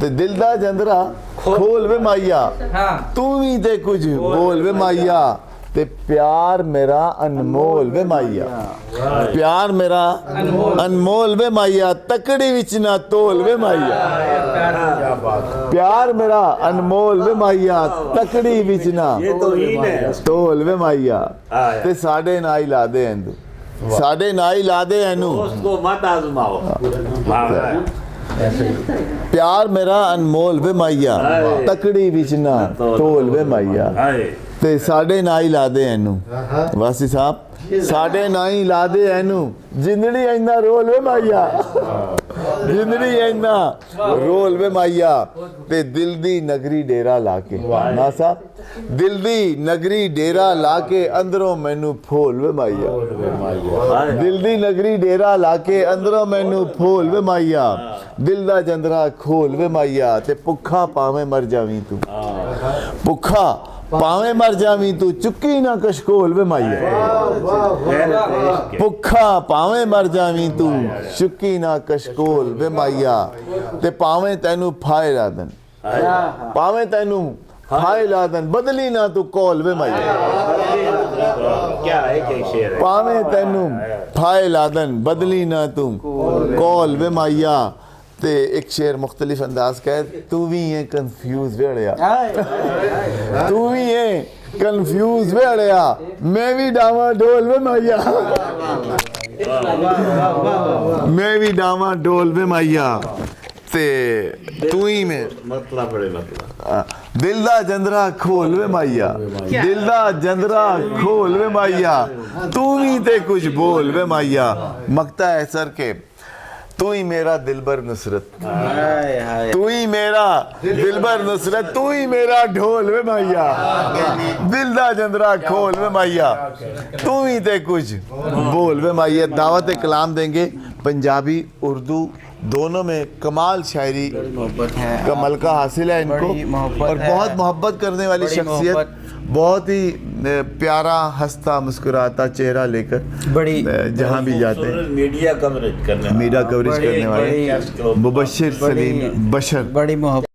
ते दिल दा जंदरा खोल वे माइया तू भी ते कुछ बोल वे माइया ते प्यार मेरा अनमोल वे माइया प्यार मेरा अनमोल वे माइया तकड़ी विच ना तोल वे माइया प्यार मेरा अनमोल वे माइया तकड़ी विच ना तोल वे माइया ते साडे ना ही ला दे एंदू साडे ना ही ला दे एनू उसको मत आजमाओ प्यार मेरा अनमोल वे माइया तकड़ी विच ना तोल वे माइया ते साडे ना ही ला दे एनू वासी साहब साडे ना ही ला दे एनू जिंदड़ी इन्ना रोल वे माइया जिंदड़ी इन्ना रोल वे माइया ते दिल दी नगरी डेरा लाके ना साहब दिल दी नगरी डेरा लाके अंदरों मैनू फोल वे माइया दिल दी नगरी डेरा लाके अंदरों मैनू फोल वे माइया दिल दा जंदरा खोल वे माइया ते भुखा पावे मर जावी तू भुखा पावे मर जावी तू चुक्की ना कशकोल वे माइया भुखा पावे मर जावी तू चुक्की ना कशकोल वे माइया ते पावे तैनू फाए लादन पावे तैनू फाए लादन बदली ना तू कौल वे माइया क्या है क्या शेर है पावे तैनू फाए लादन बदली ना तू कौल वे माइया ते एक शेर मुख्तलिफ अंदाज का है तू भी है कंफ्यूज वेड़िया तू भी है कंफ्यूज वेड़िया मैं भी डावा डोल वे माइया मैं भी डावा डोल वे माइया ते तू ही में मतलब बड़े मतलब दिल दा जंदरा खोल वे माइया दिल दा जंदरा खोल वे माइया तू भी ते कुछ बोल वे माइया मकता है सर के तू ही मेरा दिलबर नुसरत तू ही मेरा दिलबर नुसरत तू ही मेरा ढोल वे माइया दिल दा जंदरा खोल वे माइया तू ही ते कुछ बोल वे माइया दावत कलाम देंगे पंजाबी उर्दू दोनों में कमाल शायरी का मलका हासिल है इनको और बहुत मोहब्बत करने वाली शख्सियत बहुत ही प्यारा हंसता मुस्कुराता चेहरा लेकर बड़ी जहाँ भी जाते हैं मीडिया कवरेज करने मीडिया कवरेज करने वाले मुबश्शिर सलीम बशर बड़ी मोहब्बत